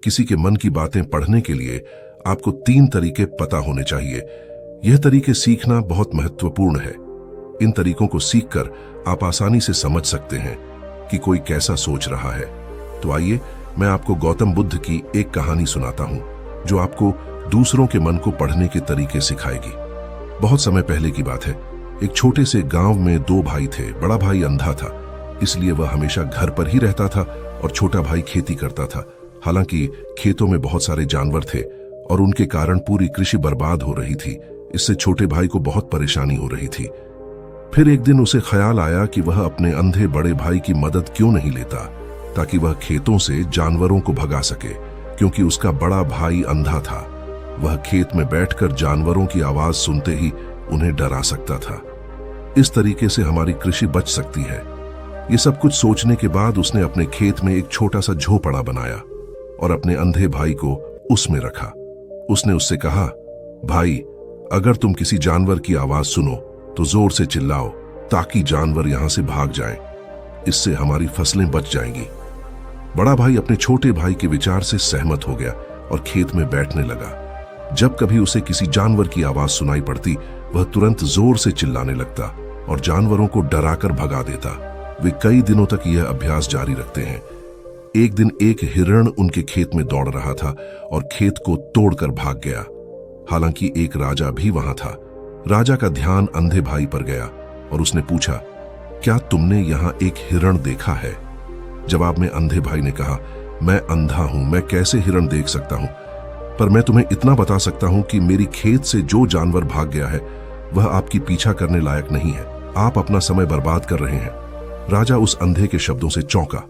किसी के मन की बातें पढ़ने के लिए आपको 3 तरीके पता होने चाहिए। यह तरीके सीखना बहुत महत्वपूर्ण है। इन तरीकों को सीखकर आप आसानी से समझ सकते हैं कि कोई कैसा सोच रहा है। तो आइए मैं आपको गौतम बुद्ध की एक कहानी सुनाता हूं जो आपको दूसरों के मन को पढ़ने के तरीके सिखाएगी। बहुत समय पहले की बात है। एक छोटे से गांव में 2 भाई थे। बड़ा भाई अंधा था, इसलिए वह हमेशा घर पर ही रहता था और छोटा भाई खेती करता था। हालांकि खेतों में बहुत सारे जानवर थे और उनके कारण पूरी कृषि बर्बाद हो रही थी। इससे छोटे भाई को बहुत परेशानी हो रही थी। फिर एक दिन उसे ख्याल आया कि वह अपने अंधे बड़े भाई की मदद क्यों नहीं लेता ताकि वह खेतों से जानवरों को भगा सके, क्योंकि उसका बड़ा भाई अंधा था। वह खेत में बैठकर जानवरों की आवाज सुनते ही उन्हें डरा सकता था। इस तरीके से हमारी कृषि बच सकती है। ये सब कुछ सोचने के बाद उसने अपने खेत में एक छोटा सा झोपड़ा बनाया और अपने अंधे भाई को उसमें रखा। उसने उससे कहा, भाई, अगर तुम किसी जानवर की आवाज सुनो तो जोर से चिल्लाओ ताकि जानवर यहां से भाग जाएं। इससे हमारी फसलें बच जाएंगी। बड़ा भाई अपने छोटे भाई के विचार से सहमत हो गया और खेत में बैठने लगा। जब कभी उसे किसी जानवर की आवाज सुनाई पड़ती, वह तुरंत जोर से चिल्लाने लगता और जानवरों को डराकर भगा देता। वे कई दिनों तक यह अभ्यास जारी रखते हैं। एक दिन एक हिरण उनके खेत में दौड़ रहा था और खेत को तोड़कर भाग गया। हालांकि एक राजा भी वहां था। राजा का ध्यान अंधे भाई पर गया और उसने पूछा, क्या तुमने यहां एक हिरण देखा है? जवाब में अंधे भाई ने कहा, मैं अंधा हूं, मैं कैसे हिरण देख सकता हूं? पर मैं तुम्हें इतना बता सकता हूं कि मेरी खेत से जो जानवर भाग गया है वह आपकी पीछा करने लायक नहीं है। आप अपना समय बर्बाद कर रहे हैं। राजा उस अंधे के शब्दों से चौंका।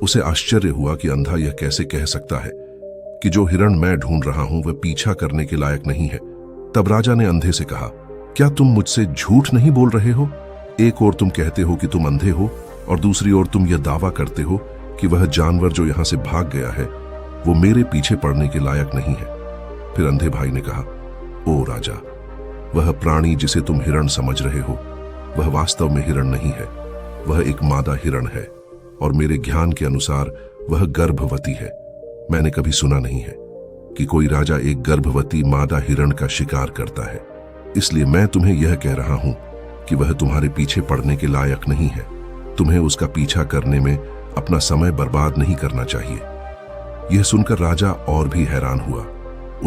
उसे आश्चर्य हुआ कि अंधा यह कैसे कह सकता है कि जो हिरण मैं ढूंढ रहा हूं वह पीछा करने के लायक नहीं है। तब राजा ने अंधे से कहा, क्या तुम मुझसे झूठ नहीं बोल रहे हो? एक ओर तुम कहते हो कि तुम अंधे हो और दूसरी ओर तुम यह दावा करते हो कि वह जानवर जो यहां से भाग गया है वो मेरे पीछे पड़ने के लायक नहीं है। फिर अंधे भाई ने कहा, ओ राजा, वह प्राणी जिसे तुम हिरण समझ रहे हो वह वास्तव में हिरण नहीं है। वह एक मादा हिरण है और मेरे ज्ञान के अनुसार वह गर्भवती है। मैंने कभी सुना नहीं है कि कोई राजा एक गर्भवती मादा हिरण का शिकार करता है। इसलिए मैं तुम्हें यह कह रहा हूं कि वह तुम्हारे पीछे पड़ने के लायक नहीं है। तुम्हें उसका पीछा करने में अपना समय बर्बाद नहीं करना चाहिए। यह सुनकर राजा और भी हैरान हुआ।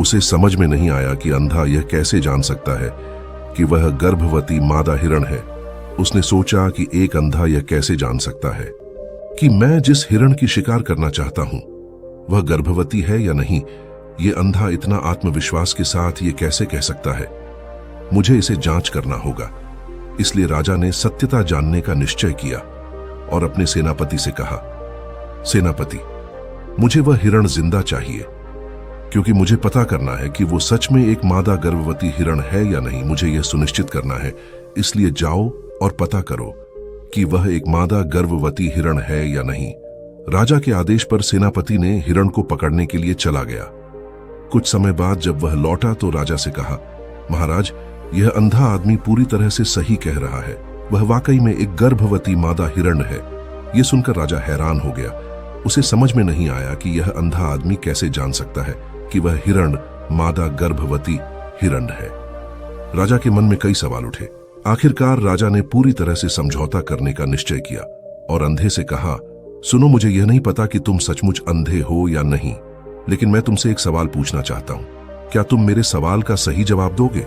उसे समझ में नहीं आया कि अंधा यह कैसे जान सकता है कि वह गर्भवती मादा हिरण है। उसने सोचा कि एक अंधा यह कैसे जान सकता है कि मैं जिस हिरण की शिकार करना चाहता हूं वह गर्भवती है या नहीं। यह अंधा इतना आत्मविश्वास के साथ ये कैसे कह सकता है? मुझे इसे जांच करना होगा। इसलिए राजा ने सत्यता जानने का निश्चय किया और अपने सेनापति से कहा, सेनापति, मुझे वह हिरण जिंदा चाहिए, क्योंकि मुझे पता करना है कि वो सच में एक मादा गर्भवती हिरण है या नहीं। मुझे यह सुनिश्चित करना है। इसलिए जाओ और पता करो कि वह एक मादा गर्भवती हिरण है या नहीं। राजा के आदेश पर सेनापति ने हिरण को पकड़ने के लिए चला गया। कुछ समय बाद जब वह लौटा तो राजा से कहा, महाराज, यह अंधा आदमी पूरी तरह से सही कह रहा है। वह वाकई में एक गर्भवती मादा हिरण है। यह सुनकर राजा हैरान हो गया। उसे समझ में नहीं आया कि यह अंधा आदमी कैसे जान सकता है कि वह हिरण मादा गर्भवती हिरण है। राजा के मन में कई सवाल उठे। आखिरकार राजा ने पूरी तरह से समझौता करने का निश्चय किया और अंधे से कहा, सुनो, मुझे यह नहीं पता कि तुम सचमुच अंधे हो या नहीं, लेकिन मैं तुमसे एक सवाल पूछना चाहता हूं। क्या तुम मेरे सवाल का सही जवाब दोगे?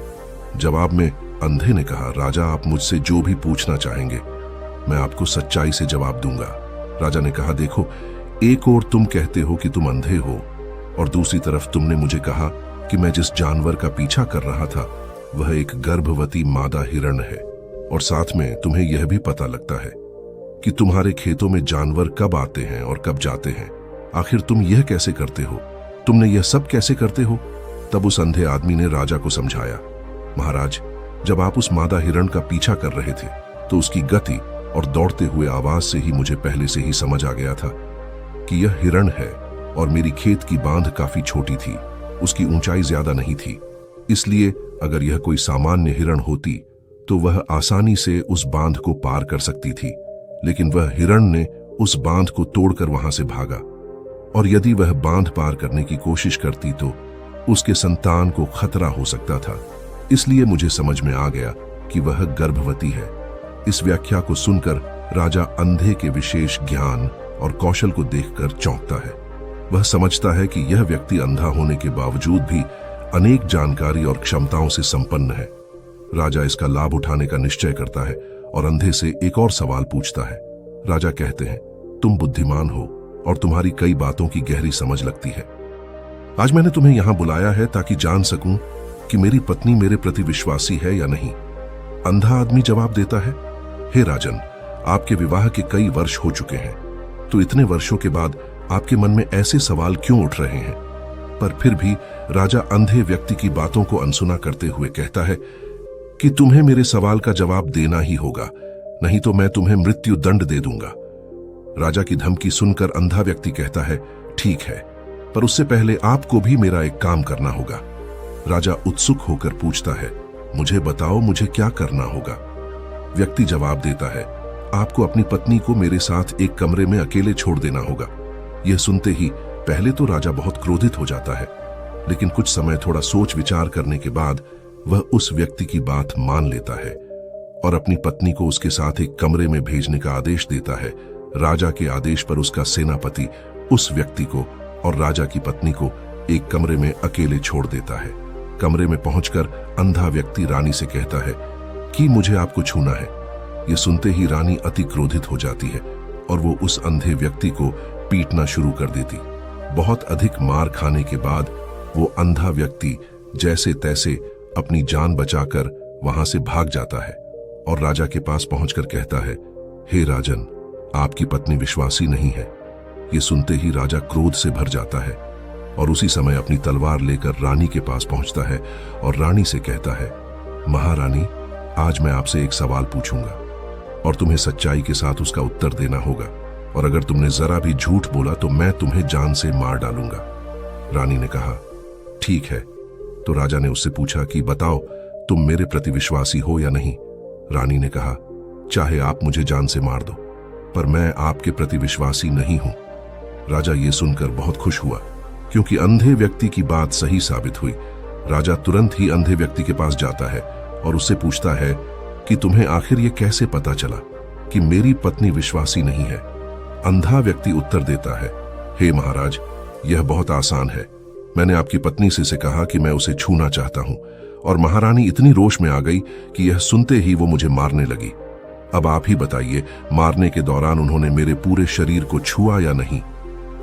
जवाब में अंधे ने कहा, राजा, आप मुझसे जो भी पूछना चाहेंगे मैं आपको सच्चाई से जवाब दूंगा। राजा ने कहा, देखो, एक ओर तुम कहते हो कि तुम अंधे हो और दूसरी तरफ तुमने मुझे कहा कि मैं जिस जानवर का पीछा कर रहा था वह एक गर्भवती मादा हिरण है, और साथ में तुम्हें यह भी पता लगता है कि तुम्हारे खेतों में जानवर कब आते हैं और कब जाते हैं। आखिर तुम यह कैसे करते हो? तुमने यह सब कैसे करते हो? तब उस अंधे आदमी ने राजा को समझाया, महाराज, जब आप उस मादा हिरण का पीछा कर रहे थे तो उसकी गति और दौड़ते हुए आवाज से ही मुझे पहले से ही समझ आ गया था कि यह हिरण है, और मेरी खेत की बांध काफी छोटी थी, उसकी ऊंचाई ज्यादा नहीं थी। इसलिए अगर यह कोई सामान्य हिरण होती तो वह आसानी से उस बांध को पार कर सकती थी, लेकिन वह हिरण ने उस बांध को तोड़कर वहां से भागा और यदि वह बांध पार करने की कोशिश करती तो उसके संतान को खतरा हो सकता था। इसलिए मुझे समझ में आ गया कि वह गर्भवती है। इस व्याख्या को सुनकर राजा अंधे के विशेष ज्ञान और कौशल को देखकर चौंकता है। वह समझता है कि यह व्यक्ति अंधा होने के बावजूद भी अनेक जानकारी और क्षमताओं से संपन्न है। राजा इसका लाभ उठाने का निश्चय करता है और अंधे से एक और सवाल पूछता है। राजा कहते हैं, तुम बुद्धिमान हो और तुम्हारी कई बातों की गहरी समझ लगती है। आज मैंने तुम्हें यहां बुलाया है ताकि जान सकूं कि मेरी पत्नी मेरे प्रति विश्वासी है या नहीं। अंधा आदमी जवाब देता है, हे राजन, आपके विवाह के कई वर्ष हो चुके हैं, तो इतने वर्षों के बाद आपके मन में ऐसे सवाल क्यों उठ रहे हैं? पर फिर भी राजा अंधे व्यक्ति की बातों को अनसुना करते हुए कहता है कि तुम्हें मेरे सवाल का जवाब देना ही होगा, नहीं तो मैं तुम्हें मृत्यु दंड दे दूंगा। राजा की धमकी सुनकर अंधा व्यक्ति कहता है, ठीक है, पर उससे पहले आपको भी मेरा एक काम करना होगा। राजा उत्सुक होकर पूछता है, मुझे बताओ, मुझे क्या करना होगा? व्यक्ति जवाब देता है, आपको अपनी पत्नी को मेरे साथ एक कमरे में अकेले छोड़ देना होगा। यह सुनते ही पहले तो राजा बहुत क्रोधित हो जाता है, लेकिन कुछ समय थोड़ा सोच विचार करने के बाद वह उस व्यक्ति की बात मान लेता है और अपनी पत्नी को उसके साथ एक कमरे में भेजने का आदेश देता है। राजा के आदेश पर उसका सेनापति उस व्यक्ति को और राजा की पत्नी को एक कमरे में अकेले छोड़ देता है। कमरे में पहुंचकर अंधा व्यक्ति रानी से कहता है कि मुझे आपको छूना है। यह सुनते ही रानी अति क्रोधित हो जाती है और वो उस अंधे व्यक्ति को पीटना शुरू कर देती। बहुत अधिक मार खाने के बाद वो अंधा व्यक्ति जैसे तैसे अपनी जान बचाकर वहां से भाग जाता है और राजा के पास पहुंचकर कहता है, हे राजन, आपकी पत्नी विश्वासी नहीं है। ये सुनते ही राजा क्रोध से भर जाता है और उसी समय अपनी तलवार लेकर रानी के पास पहुंचता है और रानी से कहता है, महारानी, आज मैं आपसे एक सवाल पूछूंगा और तुम्हें सच्चाई के साथ उसका उत्तर देना होगा, और अगर तुमने जरा भी झूठ बोला तो मैं तुम्हें जान से मार डालूंगा। रानी ने कहा, ठीक है। तो राजा ने उससे पूछा कि बताओ, तुम मेरे प्रति विश्वासी हो या नहीं? रानी ने कहा, चाहे आप मुझे जान से मार दो, पर मैं आपके प्रति विश्वासी नहीं हूं। राजा ये सुनकर बहुत खुश हुआ क्योंकि अंधे व्यक्ति की बात सही साबित हुई। राजा तुरंत ही अंधे व्यक्ति के पास जाता है और उससे पूछता है कि तुम्हें आखिर ये कैसे पता चला कि मेरी पत्नी विश्वासी नहीं है? अंधा व्यक्ति उत्तर देता है, हे महाराज, यह बहुत आसान है। मैंने आपकी पत्नी से कहा कि मैं उसे छूना चाहता हूं और महारानी इतनी रोष में आ गई कि यह सुनते ही वो मुझे मारने लगी। अब आप ही बताइए, मारने के दौरान उन्होंने मेरे पूरे शरीर को छुआ या नहीं?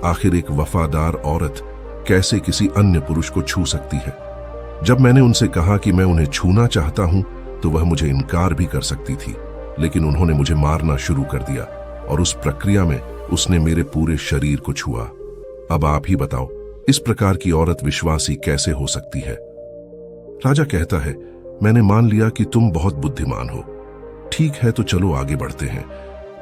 आखिर एक वफादार औरत कैसे किसी अन्य पुरुष को छू सकती है? जब मैंने उनसे कहा कि मैं उन्हें छूना चाहता हूं तो वह मुझे इनकार भी कर सकती थी, लेकिन उन्होंने मुझे मारना शुरू कर दिया और उस प्रक्रिया में उसने मेरे पूरे शरीर को छुआ। अब आप ही बताओ, इस प्रकार की औरत विश्वासी कैसे हो सकती है? राजा कहता है, मैंने मान लिया कि तुम बहुत बुद्धिमान हो। ठीक है, तो चलो आगे बढ़ते हैं।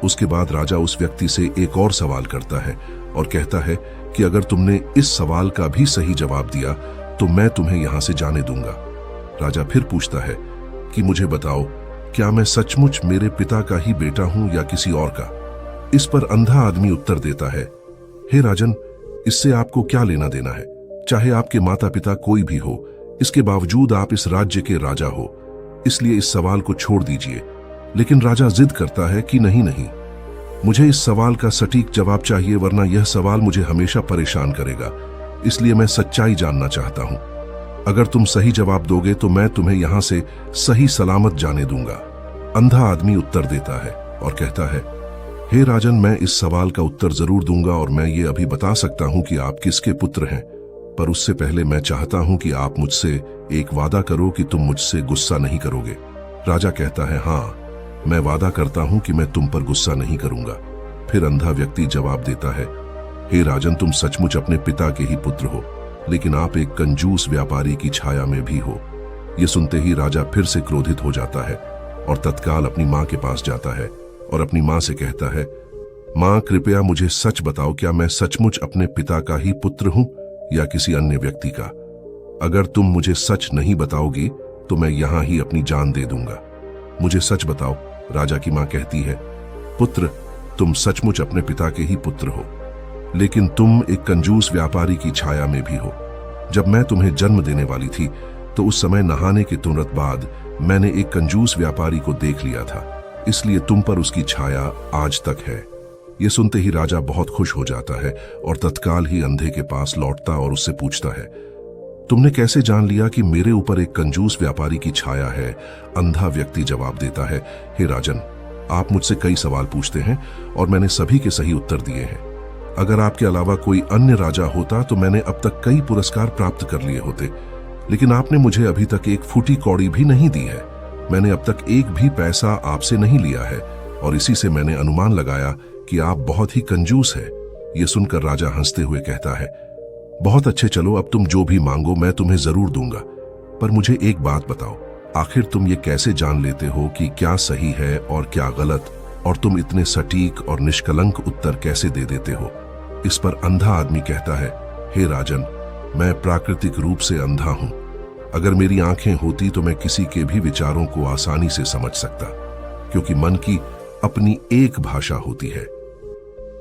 उसके बाद राजा उस व्यक्ति से एक और सवाल करता है और कहता है कि अगर तुमने इस सवाल का भी सही जवाब दिया तो मैं तुम्हें यहां से जाने दूंगा। राजा फिर पूछता है कि मुझे बताओ, क्या मैं सचमुच मेरे पिता का ही बेटा हूं या किसी और का? इस पर अंधा आदमी उत्तर देता है, हे राजन, इससे आपको क्या लेना देना है? चाहे आपके माता पिता कोई भी हो, इसके बावजूद आप इस राज्य के राजा हो, इसलिए इस सवाल को छोड़ दीजिए। लेकिन राजा जिद करता है कि नहीं नहीं, मुझे इस सवाल का सटीक जवाब चाहिए, वरना यह सवाल मुझे हमेशा परेशान करेगा। इसलिए मैं सच्चाई जानना चाहता हूं। अगर तुम सही जवाब दोगे तो मैं तुम्हें यहां से सही सलामत जाने दूंगा। अंधा आदमी उत्तर देता है और कहता है, हे राजन, मैं इस सवाल का उत्तर जरूर दूंगा और मैं ये अभी बता सकता हूं कि आप किसके पुत्र हैं, पर उससे पहले मैं चाहता हूं कि आप मुझसे एक वादा करो कि तुम मुझसे गुस्सा नहीं करोगे। राजा कहता है, हाँ, मैं वादा करता हूं कि मैं तुम पर गुस्सा नहीं करूंगा। फिर अंधा व्यक्ति जवाब देता है, हे राजन, तुम सचमुच अपने पिता के ही पुत्र हो, लेकिन आप एक कंजूस व्यापारी की छाया में भी हो। यह सुनते ही राजा फिर से क्रोधित हो जाता है और तत्काल अपनी मां के पास जाता है और अपनी मां से कहता है, मां, कृपया मुझे सच बताओ, क्या मैं सचमुच अपने पिता का ही पुत्र हूं या किसी अन्य व्यक्ति का? अगर तुम मुझे सच नहीं बताओगी तो मैं यहां ही अपनी जान दे दूंगा। मुझे सच बताओ। राजा की मां कहती है, पुत्र, तुम सचमुच अपने पिता के ही पुत्र हो। लेकिन तुम एक कंजूस व्यापारी की छाया में भी हो। जब मैं तुम्हें जन्म देने वाली थी तो उस समय नहाने के तुरंत बाद मैंने एक कंजूस व्यापारी को देख लिया था, इसलिए तुम पर उसकी छाया आज तक है। ये सुनते ही राजा बहुत खुश हो जाता है और तत्काल ही अंधे के पास लौटता और उससे पूछता है, तुमने कैसे जान लिया कि मेरे ऊपर एक कंजूस व्यापारी की छाया है? अंधा व्यक्ति जवाब देता है, हे राजन, आप मुझसे कई सवाल पूछते हैं और मैंने सभी के सही उत्तर दिए हैं। अगर आपके अलावा कोई अन्य राजा होता तो मैंने अब तक कई पुरस्कार प्राप्त कर लिए होते, लेकिन आपने मुझे अभी तक एक फूटी कौड़ी भी नहीं दी है। मैंने अब तक एक भी पैसा आपसे नहीं लिया है और इसी से मैंने अनुमान लगाया कि आप बहुत ही कंजूस हैं। ये सुनकर राजा हंसते हुए कहता है, बहुत अच्छे, चलो अब तुम जो भी मांगो मैं तुम्हें जरूर दूंगा, पर मुझे एक बात बताओ, आखिर तुम ये कैसे जान लेते हो कि क्या सही है और क्या गलत, और तुम इतने सटीक और निष्कलंक उत्तर कैसे दे देते हो? इस पर अंधा आदमी कहता है, हे राजन, मैं प्राकृतिक रूप से अंधा हूं। अगर मेरी आंखें होती तो मैं किसी के भी विचारों को आसानी से समझ सकता, क्योंकि मन की अपनी एक भाषा होती है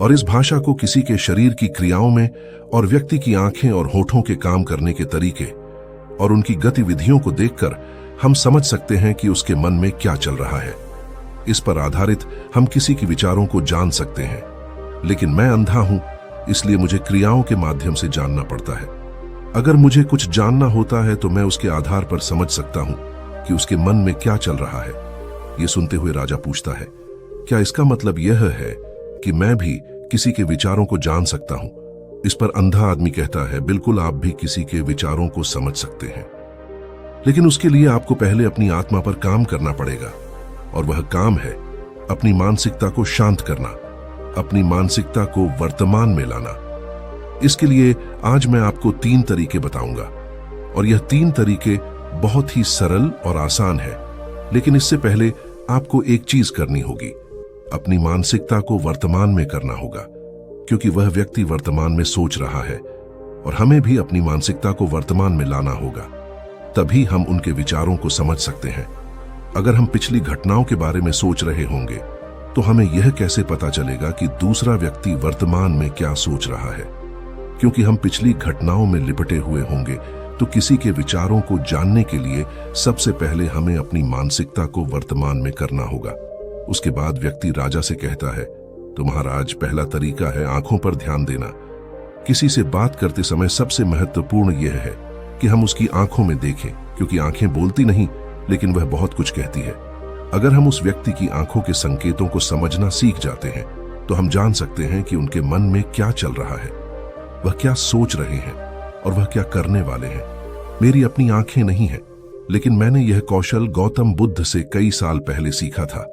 और इस भाषा को किसी के शरीर की क्रियाओं में और व्यक्ति की आंखें और होठों के काम करने के तरीके और उनकी गतिविधियों को देखकर हम समझ सकते हैं कि उसके मन में क्या चल रहा है। इस पर आधारित हम किसी के विचारों को जान सकते हैं, लेकिन मैं अंधा हूं, इसलिए मुझे क्रियाओं के माध्यम से जानना पड़ता है। अगर मुझे कुछ जानना होता है तो मैं उसके आधार पर समझ सकता हूं कि उसके मन में क्या चल रहा है। यह सुनते हुए राजा पूछता है, क्या इसका मतलब यह है कि मैं भी किसी के विचारों को जान सकता हूं? इस पर अंधा आदमी कहता है, बिल्कुल, आप भी किसी के विचारों को समझ सकते हैं, लेकिन उसके लिए आपको पहले अपनी आत्मा पर काम करना पड़ेगा, और वह काम है अपनी मानसिकता को शांत करना, अपनी मानसिकता को वर्तमान में लाना। इसके लिए आज मैं आपको 3 तरीके बताऊंगा, और यह 3 तरीके बहुत ही सरल और आसान है। लेकिन इससे पहले आपको एक चीज करनी होगी, अपनी मानसिकता को वर्तमान में करना होगा, क्योंकि वह व्यक्ति वर्तमान में सोच रहा है और हमें भी अपनी मानसिकता को वर्तमान में लाना होगा, तभी हम उनके विचारों को समझ सकते हैं। अगर हम पिछली घटनाओं के बारे में सोच रहे होंगे तो हमें यह कैसे पता चलेगा कि दूसरा व्यक्ति वर्तमान में क्या सोच रहा है? क्योंकि हम पिछली घटनाओं में लिपटे हुए होंगे, तो किसी के विचारों को जानने के लिए सबसे पहले हमें अपनी मानसिकता को वर्तमान में करना होगा। उसके बाद व्यक्ति राजा से कहता है, तो महाराज, पहला तरीका है आंखों पर ध्यान देना। किसी से बात करते समय सबसे महत्वपूर्ण यह है कि हम उसकी आंखों में देखें, क्योंकि आंखें बोलती नहीं, लेकिन वह बहुत कुछ कहती है। अगर हम उस व्यक्ति की आंखों के संकेतों को समझना सीख जाते हैं तो हम जान सकते हैं कि उनके मन में क्या चल रहा है, वह क्या सोच रहे हैं और वह क्या करने वाले हैं। मेरी अपनी आंखें नहीं हैं, लेकिन मैंने यह कौशल गौतम बुद्ध से कई साल पहले सीखा था।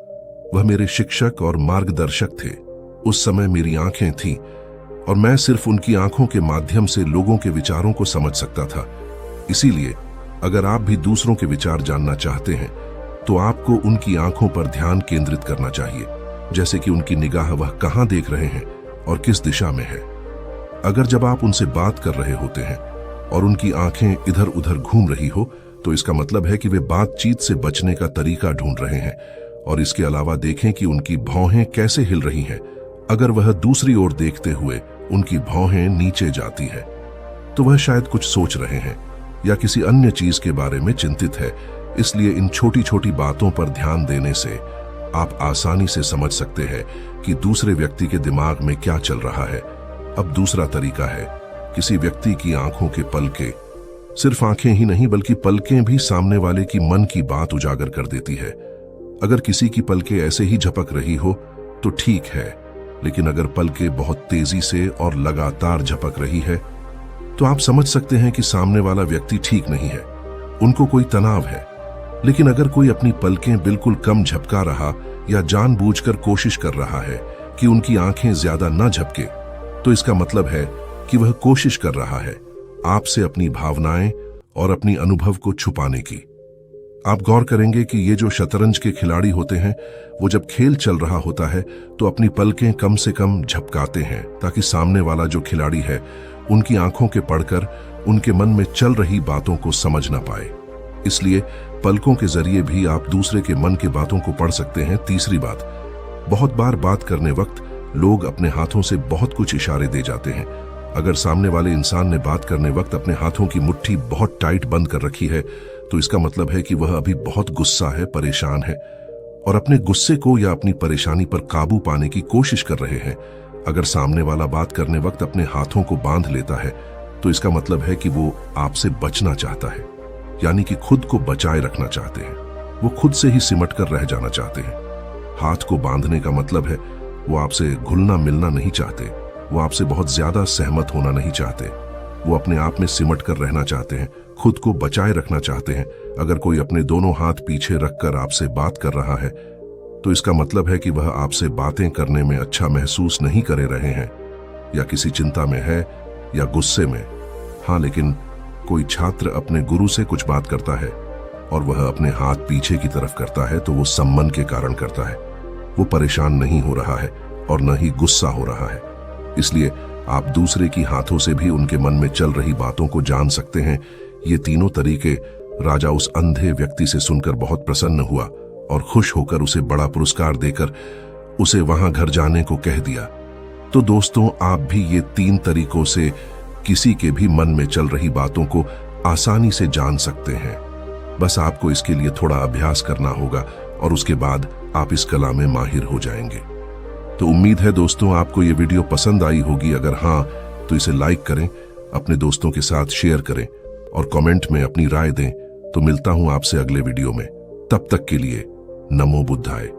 वह मेरे शिक्षक और मार्गदर्शक थे। उस समय मेरी आंखें थीं और मैं सिर्फ उनकी आंखों के माध्यम से लोगों के विचारों को समझ सकता था। इसीलिए अगर आप भी दूसरों के विचार जानना चाहते हैं तो आपको उनकी आंखों पर ध्यान केंद्रित करना चाहिए, जैसे कि उनकी निगाह वह कहां देख रहे हैं और किस दिशा में है। अगर जब आप उनसे बात कर रहे होते हैं और उनकी आंखें इधर उधर घूम रही हो तो इसका मतलब है कि वे बातचीत से बचने का तरीका ढूंढ रहे हैं। और इसके अलावा देखें कि उनकी भौहें कैसे हिल रही हैं। अगर वह दूसरी ओर देखते हुए उनकी भौहें नीचे जाती है तो वह शायद कुछ सोच रहे हैं या किसी अन्य चीज के बारे में चिंतित है। इसलिए इन छोटी छोटी बातों पर ध्यान देने से आप आसानी से समझ सकते हैं कि दूसरे व्यक्ति के दिमाग में क्या चल रहा है। अब दूसरा तरीका है, किसी व्यक्ति की आंखों के पलके, सिर्फ आंखें ही नहीं बल्कि पलकें भी सामने वाले की मन की बात उजागर कर देती है। अगर किसी की पलकें ऐसे ही झपक रही हो तो ठीक है, लेकिन अगर पलकें बहुत तेजी से और लगातार झपक रही है तो आप समझ सकते हैं कि सामने वाला व्यक्ति ठीक नहीं है, उनको कोई तनाव है। लेकिन अगर कोई अपनी पलकें बिल्कुल कम झपका रहा या जानबूझकर कोशिश कर रहा है कि उनकी आंखें ज्यादा न झपके, तो इसका मतलब है कि वह कोशिश कर रहा है आपसे अपनी भावनाएं और अपनी अनुभव को छुपाने की। आप गौर करेंगे कि ये जो शतरंज के खिलाड़ी होते हैं, वो जब खेल चल रहा होता है तो अपनी पलकें कम से कम झपकाते हैं ताकि सामने वाला जो खिलाड़ी है उनकी आंखों के पढ़कर उनके मन में चल रही बातों को समझ ना पाए। इसलिए पलकों के जरिए भी आप दूसरे के मन की बातों को पढ़ सकते हैं। तीसरी बात, बहुत बार बात करने वक्त लोग अपने हाथों से बहुत कुछ इशारे दे जाते हैं। अगर सामने वाले इंसान ने बात करने वक्त अपने हाथों की मुट्ठी बहुत टाइट बंद कर रखी है, तो इसका मतलब है कि वह अभी बहुत गुस्सा है, परेशान है और अपने गुस्से को या अपनी परेशानी पर काबू पाने की कोशिश कर रहे हैं। अगर सामने वाला बात करने वक्त अपने हाथों को बांध लेता है, तो इसका मतलब है कि वो आपसे बचना चाहता है, यानी कि खुद को बचाए रखना चाहते हैं। वो खुद से ही सिमट कर रह जाना चाहते हैं। हाथ को बांधने का मतलब है वो आपसे घुलना मिलना नहीं चाहते, वो आपसे बहुत ज्यादा सहमत होना नहीं चाहते। वो अपने आप में सिमट कर रहना चाहते हैं, खुद को बचाए रखना चाहते हैं। अगर कोई अपने दोनों हाथ पीछे रखकर आपसे बात कर रहा है, तो इसका मतलब है कि वह आपसे बातें करने में अच्छा महसूस नहीं करे रहे हैं, या किसी चिंता में है या गुस्से में। हाँ, लेकिन कोई छात्र अपने गुरु से कुछ बात करता है और वह अपने हाथ पीछे की तरफ करता है, तो वो सम्मान के कारण करता है। वो परेशान नहीं हो रहा है और न ही गुस्सा हो रहा है। इसलिए आप दूसरे की हाथों से भी उनके मन में चल रही बातों को जान सकते हैं। ये तीनों तरीके राजा उस अंधे व्यक्ति से सुनकर बहुत प्रसन्न हुआ और खुश होकर उसे बड़ा पुरस्कार देकर उसे वहां घर जाने को कह दिया। तो दोस्तों, आप भी ये 3 तरीकों से किसी के भी मन में चल रही बातों को आसानी से जान सकते हैं। बस आपको इसके लिए थोड़ा अभ्यास करना होगा और उसके बाद आप इस कला में माहिर हो जाएंगे। तो उम्मीद है दोस्तों आपको ये वीडियो पसंद आई होगी। अगर हाँ, तो इसे लाइक करें, अपने दोस्तों के साथ शेयर करें और कमेंट में अपनी राय दें। तो मिलता हूं आपसे अगले वीडियो में। तब तक के लिए नमो बुद्धाय।